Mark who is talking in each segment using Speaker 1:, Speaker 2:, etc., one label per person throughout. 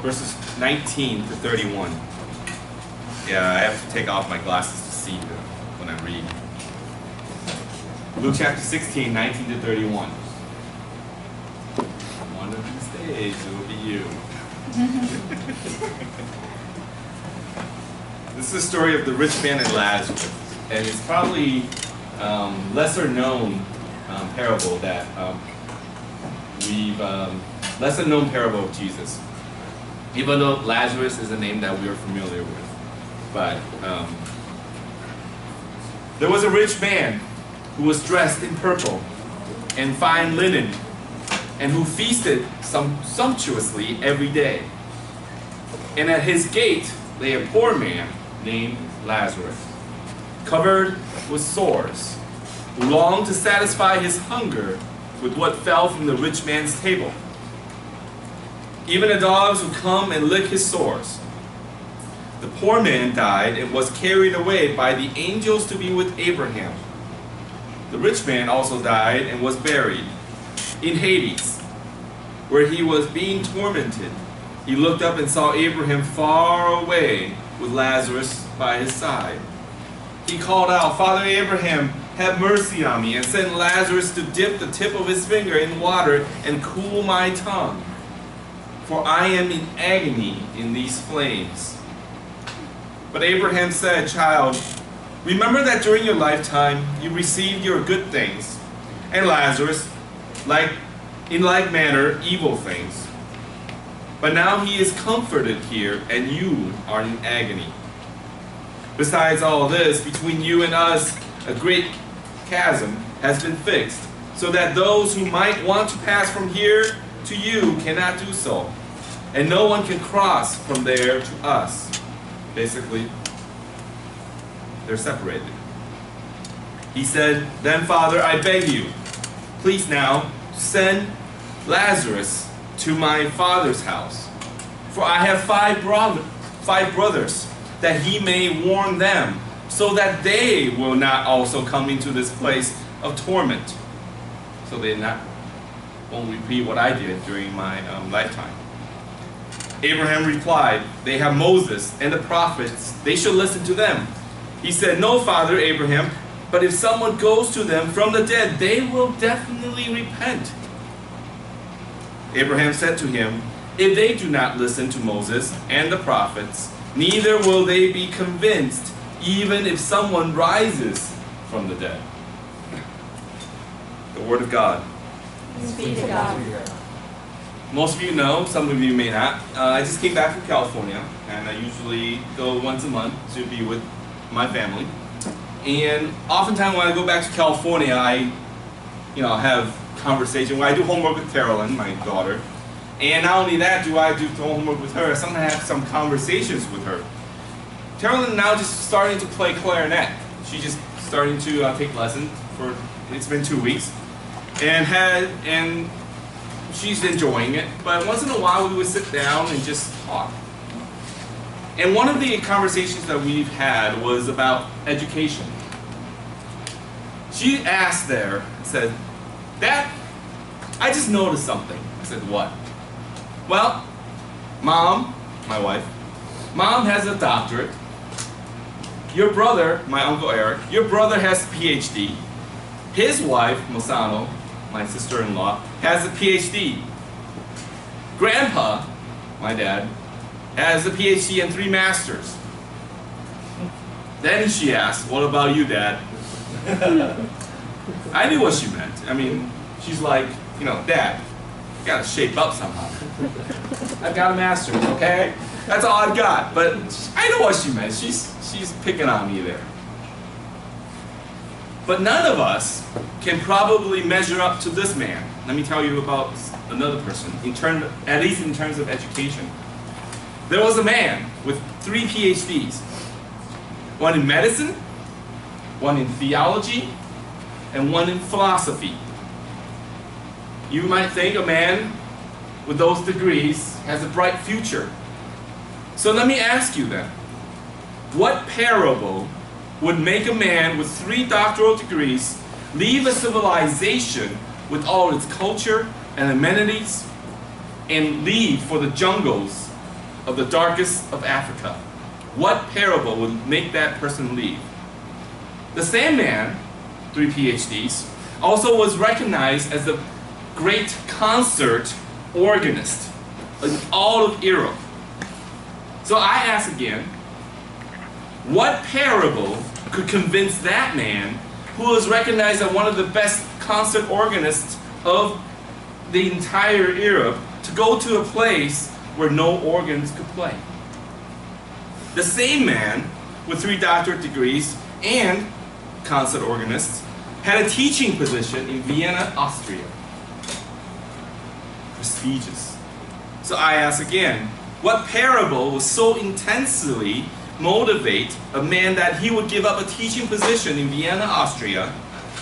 Speaker 1: verses 19 to 31. Yeah, I have to take off my glasses to see when I read. Luke chapter 16, 19 to 31. One of these days, it will be you. This is the story of the rich man and Lazarus, and it's probably lesser known parable that lesser known parable of Jesus. Even though Lazarus is a name that we are familiar with, but there was a rich man who was dressed in purple and fine linen, and who feasted sumptuously every day. And at his gate lay a poor man named Lazarus, covered with sores, who longed to satisfy his hunger with what fell from the rich man's table. Even the dogs would come and lick his sores. The poor man died and was carried away by the angels to be with Abraham. The rich man also died and was buried in Hades, where he was being tormented. He looked up and saw Abraham far away with Lazarus by his side. He called out, "Father Abraham, have mercy on me, and send Lazarus to dip the tip of his finger in water and cool my tongue, for I am in agony in these flames." But Abraham said, "Child, remember that during your lifetime you received your good things, and Lazarus, in like manner, evil things. But now he is comforted here, and you are in agony. Besides all this, between you and us a great chasm has been fixed, so that those who might want to pass from here to you cannot do so, and no one can cross from there to us." Basically, they're separated. He said, "Then, Father, I beg you, please now send Lazarus to my father's house, for I have five brothers, that he may warn them, so that they will not also come into this place of torment." So they won't repeat what I did during my lifetime. Abraham replied, "They have Moses and the prophets. They should listen to them." He said, "No, Father Abraham, but if someone goes to them from the dead, they will definitely repent." Abraham said to him, "If they do not listen to Moses and the prophets, neither will they be convinced, even if someone rises from the dead." The Word of God.
Speaker 2: Speak to God.
Speaker 1: Most of you know, some of you may not. I just came back from California, and I usually go once a month to be with my family. And oftentimes when I go back to California, I have conversation where I do homework with Carolyn, my daughter. And not only that, do I do homework with her, sometimes I have some conversations with her. Carolyn now just starting to play clarinet. She's just starting to take lessons it's been 2 weeks. And she's enjoying it, but once in a while we would sit down and just talk. And one of the conversations that we've had was about education. She asked there, said, "Dad, I just noticed something." I said, "What?" "Well, Mom," my wife, "Mom has a doctorate. Your brother," my Uncle Eric, "your brother has a PhD. His wife, Mosano, my sister-in-law, has a PhD. Grandpa," my dad, "has a PhD and 3 masters. Then she asked, "What about you, Dad?" I knew what she meant. I mean, she's like, "Dad, you gotta shape up somehow. I've got a master's, okay? That's all I've got." But I know what she meant. She's picking on me there. But none of us can probably measure up to this man. Let me tell you about another person, at least in terms of education. There was a man with 3 PhDs. One in medicine, one in theology, and one in philosophy. You might think a man with those degrees has a bright future. So let me ask you then, what parable would make a man with 3 doctoral degrees leave a civilization with all its culture and amenities and leave for the jungles of the darkest of Africa, what parable would make that person leave? The same man, 3 PhDs, also was recognized as the great concert organist in all of Europe. So I ask again, what parable could convince that man, who was recognized as one of the best concert organists of the entire Europe, to go to a place where no organs could play? The same man with 3 doctorate degrees and concert organist had a teaching position in Vienna, Austria. Prestigious. So I ask again, what parable will so intensely motivate a man that he would give up a teaching position in Vienna, Austria,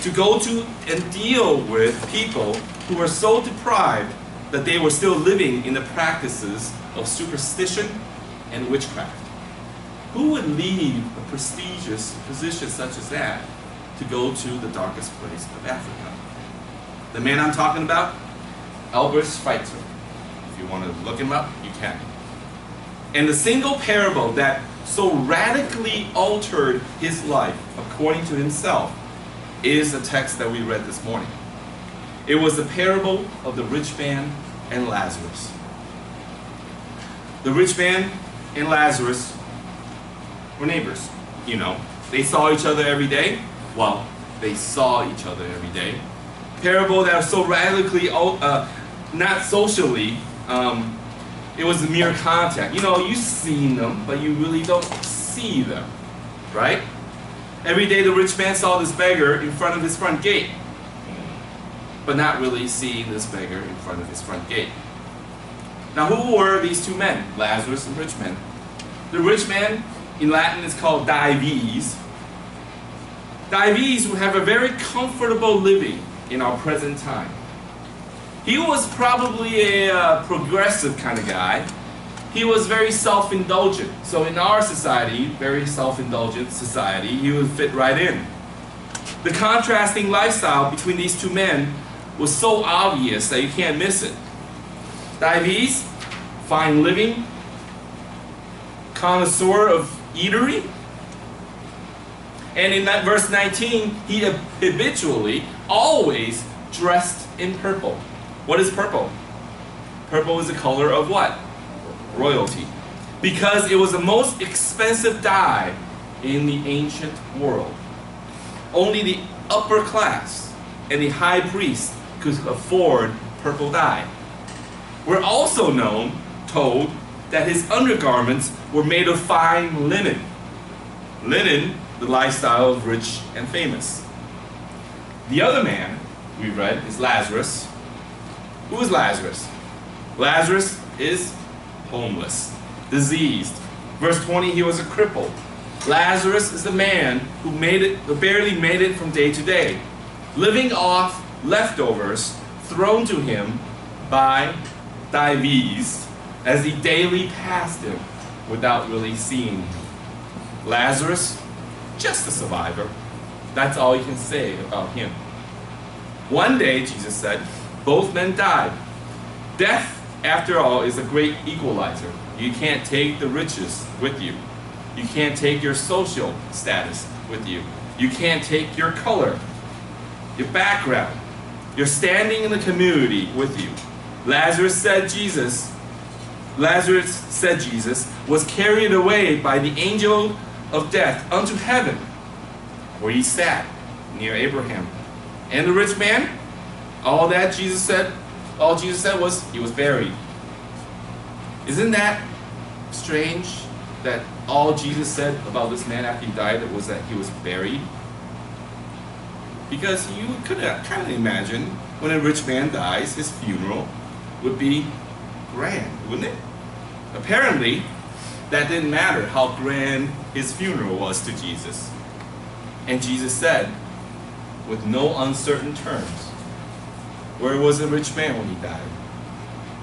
Speaker 1: to go to and deal with people who were so deprived that they were still living in the practices of superstition and witchcraft? Who would leave a prestigious position such as that to go to the darkest place of Africa? The man I'm talking about, Albert Schweitzer. If you want to look him up, you can. And the single parable that so radically altered his life, according to himself, is the text that we read this morning. It was the parable of the rich man and Lazarus. The rich man and Lazarus were neighbors, you know. They saw each other every day. Well, they saw each other every day. Parable that was so radically, not socially, it was a mere contact. You know, you've seen them, but you really don't see them, right? Every day the rich man saw this beggar in front of his front gate, but not really seeing this beggar in front of his front gate. Now, who were these 2 men, Lazarus and rich man? The rich man, in Latin, is called Dives. Dives would have a very comfortable living in our present time. He was probably a progressive kind of guy. He was very self-indulgent. So in our society, very self-indulgent society, he would fit right in. The contrasting lifestyle between these 2 men was so obvious that you can't miss it. Dives, fine living, connoisseur of eatery. And in that verse 19, he habitually, always dressed in purple. What is purple? Purple is the color of what? Royalty. Because it was the most expensive dye in the ancient world. Only the upper class and the high priest could afford purple dye. We're also told that his undergarments were made of fine linen. Linen, the lifestyle of rich and famous. The other man we read is Lazarus. Who is Lazarus? Lazarus is homeless, diseased. Verse 20, he was a cripple. Lazarus is the man who barely made it from day to day, living off leftovers thrown to him by Dives as he daily passed him without really seeing him. Lazarus, just a survivor. That's all you can say about him. One day, Jesus said, both men died. Death, after all, is a great equalizer. You can't take the riches with you. You can't take your social status with you. You can't take your color, your background, your standing in the community with you. Lazarus said Jesus was carried away by the angel of death unto heaven, where he sat near Abraham. And the rich man, all Jesus said was he was buried. Isn't that strange that all Jesus said about this man after he died was that he was buried? Because you could kind of imagine when a rich man dies, his funeral would be grand, wouldn't it? Apparently, that didn't matter how grand his funeral was to Jesus. And Jesus said, with no uncertain terms, where was the rich man when he died?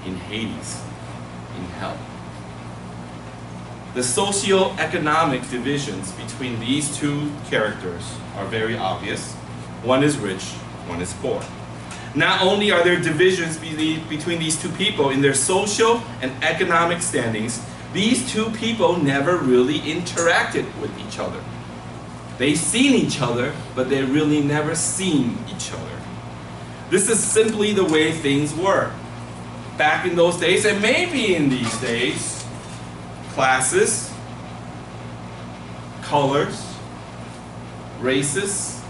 Speaker 1: In Hades, in hell. The socio-economic divisions between these 2 characters are very obvious. One is rich, one is poor. Not only are there divisions between these 2 people in their social and economic standings, these two people never really interacted with each other. They seen each other, but they really never seen each other. This is simply the way things were back in those days, and maybe in these days. Classes, colors, races,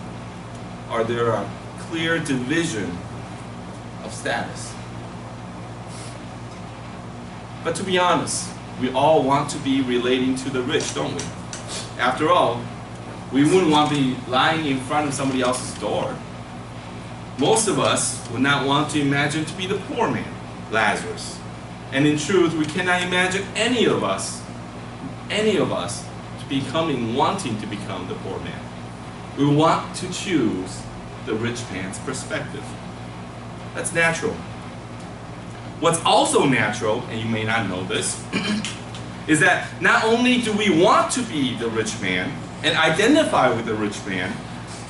Speaker 1: are there a clear division of status. But to be honest, we all want to be relating to the rich, don't we? After all, we wouldn't want to be lying in front of somebody else's door. Most of us would not want to imagine to be the poor man, Lazarus. And in truth, we cannot imagine any of us wanting to become the poor man. We want to choose the rich man's perspective. That's natural. What's also natural, and you may not know this, is that not only do we want to be the rich man and identify with the rich man,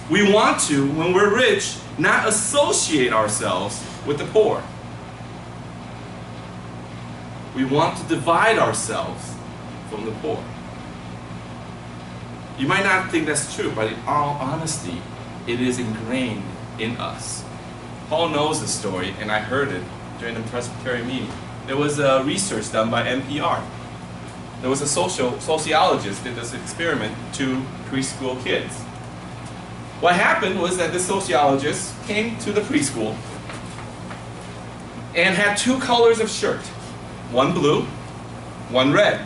Speaker 1: we want to, when we're rich, not associate ourselves with the poor. We want to divide ourselves from the poor. You might not think that's true, but in all honesty, it is ingrained in us. Paul knows the story, and I heard it during the Presbyterian meeting. There was a research done by NPR. There was a sociologist did this experiment to preschool kids. What happened was that the sociologist came to the preschool and had two colors of shirt, one blue, one red.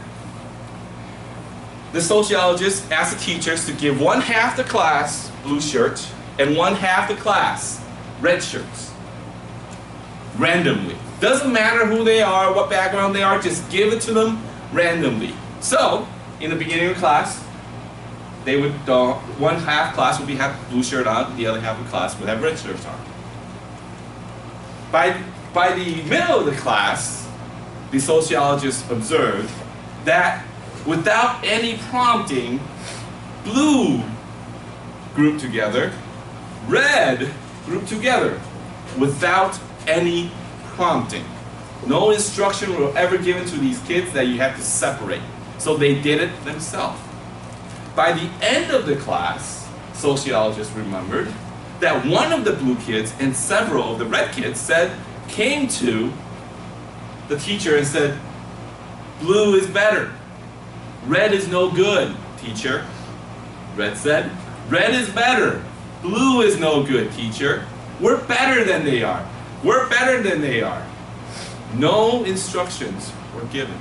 Speaker 1: The sociologist asked the teachers to give one half the class blue shirts and one half the class red shirts. Randomly. Doesn't matter who they are, what background they are, just give it to them randomly. So, in the beginning of class, they would, one half class would have blue shirt on, the other half of the class would have red shirts on. By the middle of the class, the sociologist observed that without any prompting, blue grouped together, red grouped together, without any prompting. No instruction was ever given to these kids that you have to separate. So they did it themselves. By the end of the class, sociologists remembered that one of the blue kids and several of the red kids came to the teacher and said, "Blue is better. Red is no good, teacher." Red said, "Red is better. Blue is no good, teacher. We're better than they are. We're better than they are." No instructions were given.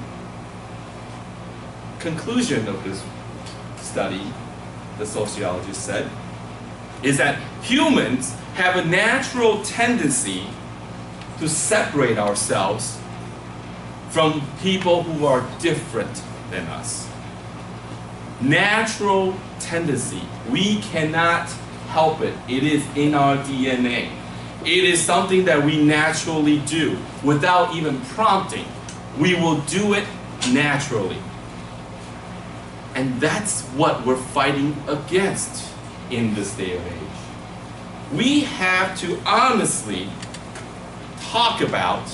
Speaker 1: Conclusion of this study, the sociologist said, is that humans have a natural tendency to separate ourselves from people who are different than us. Natural tendency. We cannot help it. It is in our DNA. It is something that we naturally do without even prompting. We will do it naturally. And that's what we're fighting against in this day of age. We have to honestly talk about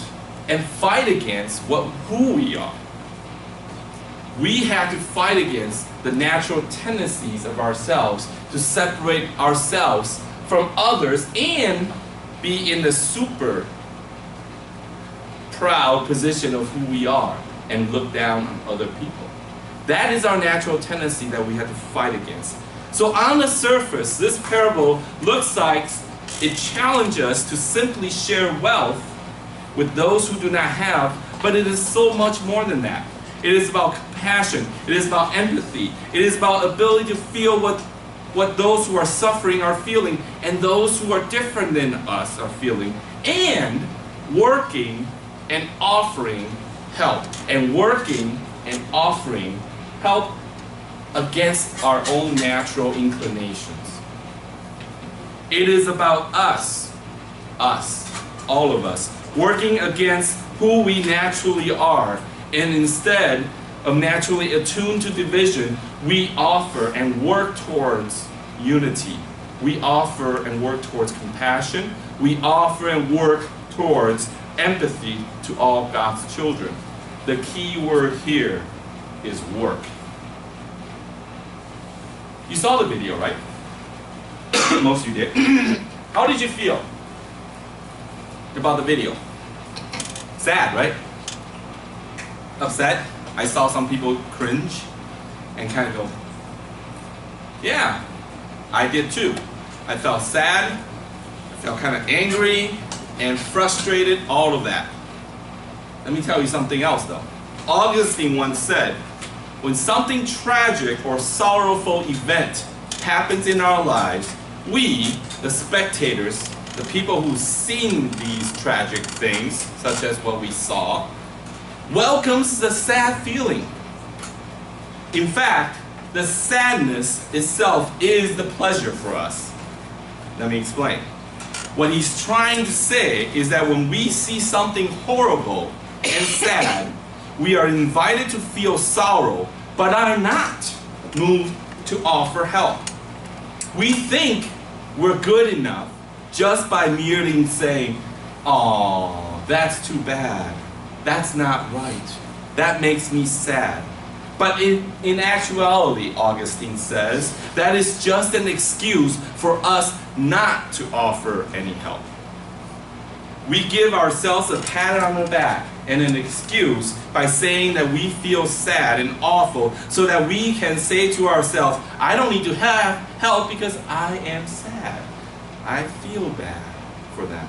Speaker 1: and fight against who we are. We have to fight against the natural tendencies of ourselves to separate ourselves from others and be in the super proud position of who we are and look down on other people. That is our natural tendency that we have to fight against. So on the surface, this parable looks like it challenges us to simply share wealth with those who do not have, but it is so much more than that. It is about compassion. It is about empathy. It is about ability to feel what those who are suffering are feeling and those who are different than us are feeling, and working and offering help, and working and offering help against our own natural inclinations. It is about us, all of us, working against who we naturally are, and instead of naturally attuned to division, we offer and work towards unity. We offer and work towards compassion. We offer and work towards empathy to all God's children. The key word here is work. You saw the video, right? Most of you did. How did you feel about the video? Sad, right? Upset? I saw some people cringe and kind of go, yeah, I did too. I felt sad, I felt kind of angry and frustrated, all of that. Let me tell you something else though. Augustine once said, when something tragic or sorrowful event happens in our lives, we, the spectators, the people who've seen these tragic things, such as what we saw, welcomes the sad feeling. In fact, the sadness itself is the pleasure for us. Let me explain. What he's trying to say is that when we see something horrible and sad, we are invited to feel sorrow, but are not moved to offer help. We think we're good enough just by merely saying, "Oh, that's too bad. That's not right. That makes me sad." But in actuality, Augustine says, that is just an excuse for us not to offer any help. We give ourselves a pat on the back and an excuse by saying that we feel sad and awful so that we can say to ourselves, I don't need to have help because I am sad. I feel bad for them.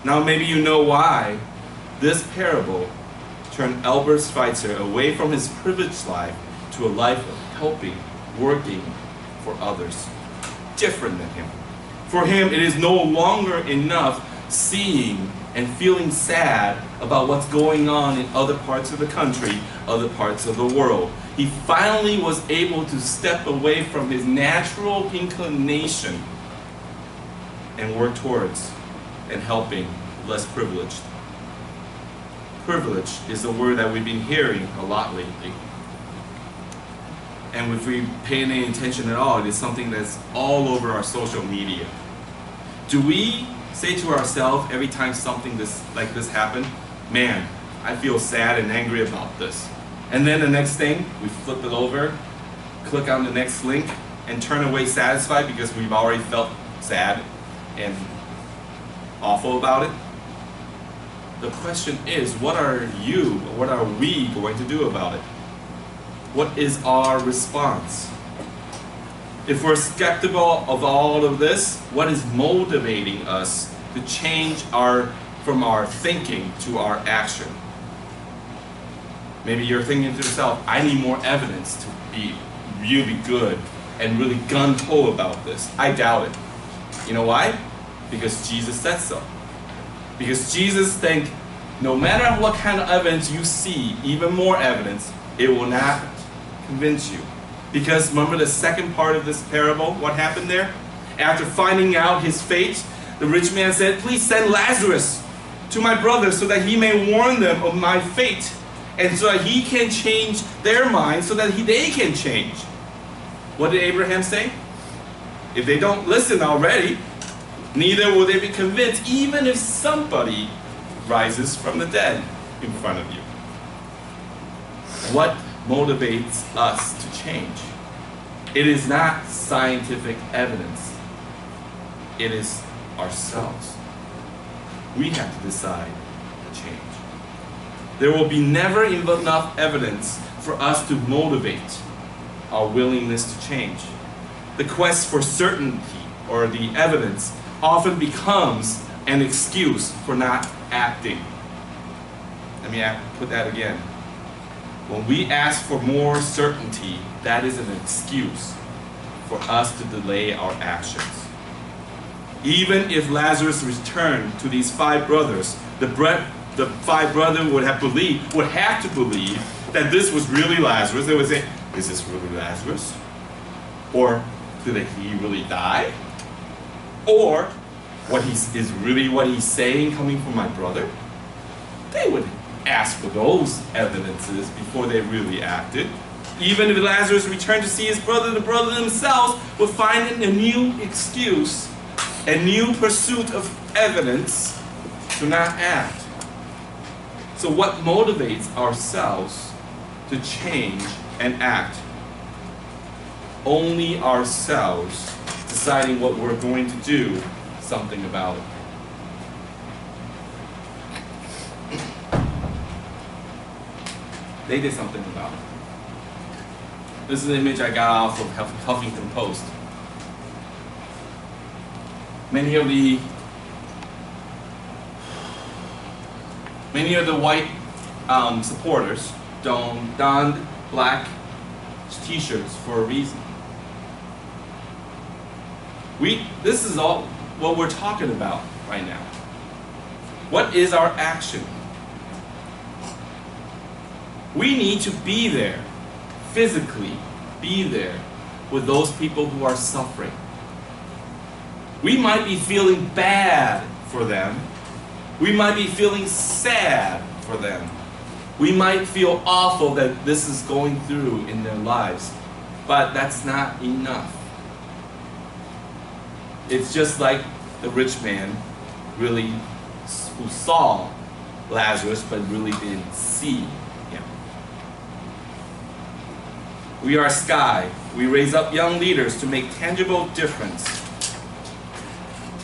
Speaker 1: Now maybe you know why this parable turned Albert Schweitzer away from his privileged life to a life of helping, working for others, different than him. For him, it is no longer enough seeing and feeling sad about what's going on in other parts of the country, other parts of the world. He finally was able to step away from his natural inclination and work towards and helping less privileged. Privilege is a word that we've been hearing a lot lately. And if we pay any attention at all, it is something that's all over our social media. Do we say to ourselves every time something like this happens, man, I feel sad and angry about this. And then the next thing, we flip it over, click on the next link, and turn away satisfied because we've already felt sad and awful about it? The question is, what are we going to do about it? What is our response? If we're skeptical of all of this, what is motivating us to change from our thinking to our action? Maybe you're thinking to yourself, I need more evidence to be really good and really gung-ho about this. I doubt it. You know why? Because Jesus said so. Because Jesus thinks, no matter what kind of evidence you see, even more evidence, it will not convince you. Because remember the second part of this parable, what happened there? After finding out his fate, the rich man said, please send Lazarus to my brother so that he may warn them of my fate, and so that he can change their minds so that they can change. What did Abraham say? If they don't listen already, neither will they be convinced, even if somebody rises from the dead in front of you. What motivates us to change? It is not scientific evidence. It is ourselves. We have to decide to change. There will be never enough evidence for us to motivate our willingness to change. The quest for certainty, or the evidence, often becomes an excuse for not acting. Let me put that again. When we ask for more certainty, that is an excuse for us to delay our actions. Even if Lazarus returned to these five brothers, the five brothers would have to believe that this was really Lazarus. They would say, is this really Lazarus? Or did he really die? Or is really what he's saying coming from my brother? They would ask for those evidences before they really acted. Even if Lazarus returned to see his brother, the brother themselves would find a new excuse, a new pursuit of evidence to not act. So what motivates ourselves to change and act. Only ourselves deciding what we're going to do something about it. They did something about it. This is an image I got off of Huffington Post. Many of the white supporters donned black t-shirts for a reason. This is all what we're talking about right now. What is our action? We need to be there, physically be there with those people who are suffering. We might be feeling bad for them. We might be feeling sad for them. We might feel awful that this is going through in their lives, but that's not enough. It's just like the rich man who saw Lazarus but really didn't see him. We are Sky. We raise up young leaders to make tangible difference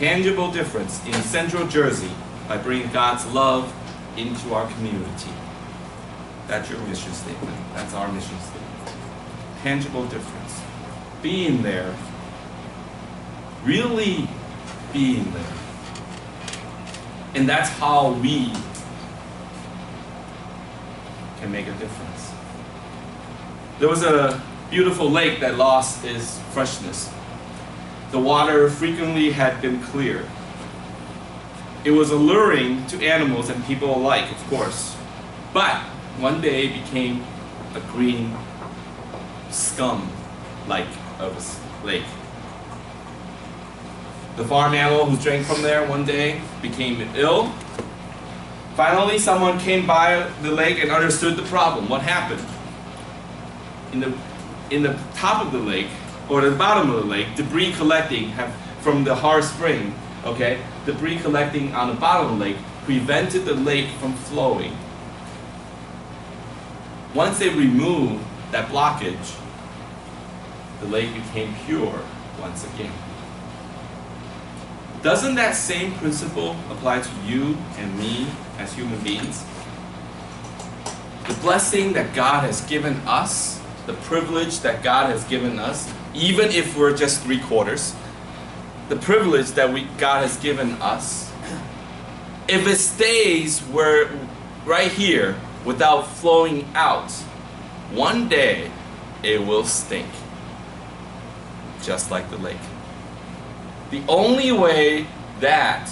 Speaker 1: in Central Jersey by bringing God's love into our community. That's your mission statement. That's our mission statement. Tangible difference. Being there. Really being there. And that's how we can make a difference. There was a beautiful lake that lost its freshness. The water frequently had been clear. It was alluring to animals and people alike, of course. But one day it became a green scum-like of a lake. The farm animal who drank from there one day became ill. Finally, someone came by the lake and understood the problem. What happened? In the top of the lake, or the bottom of the lake, debris collecting from the hard spring, okay? Debris collecting on the bottom of the lake prevented the lake from flowing. Once they removed that blockage, the lake became pure once again. Doesn't that same principle apply to you and me as human beings? The blessing that God has given us, the privilege that God has given us, even if we're just 3/4, the privilege that God has given us, if it stays right here without flowing out, one day it will stink, just like the lake. The only way that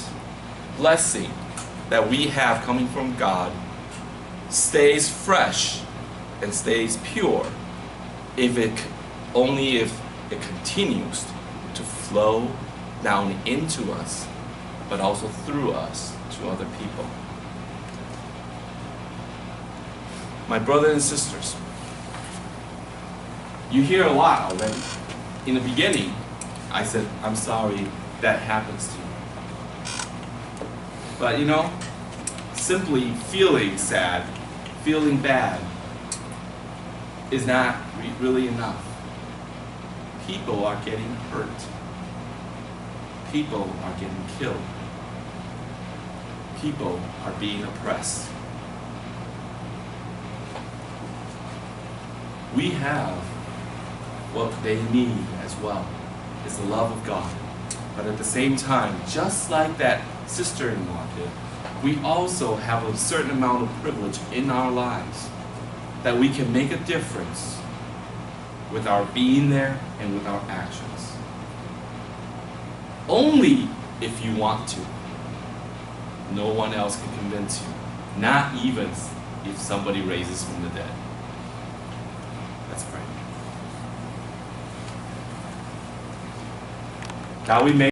Speaker 1: blessing that we have coming from God stays fresh and stays pure if it continues to flow down into us, but also through us to other people. My brothers and sisters, you hear a lot already. In the beginning, I said, I'm sorry that happens to you. But you know, simply feeling sad, feeling bad, is not really enough. People are getting hurt. People are getting killed. People are being oppressed. We have what they need as well. It's the love of God. But at the same time, just like that sister-in-law did, we also have a certain amount of privilege in our lives that we can make a difference with our being there and with our actions. Only if you want to. No one else can convince you. Not even if somebody raises from the dead. Let's pray. God, we may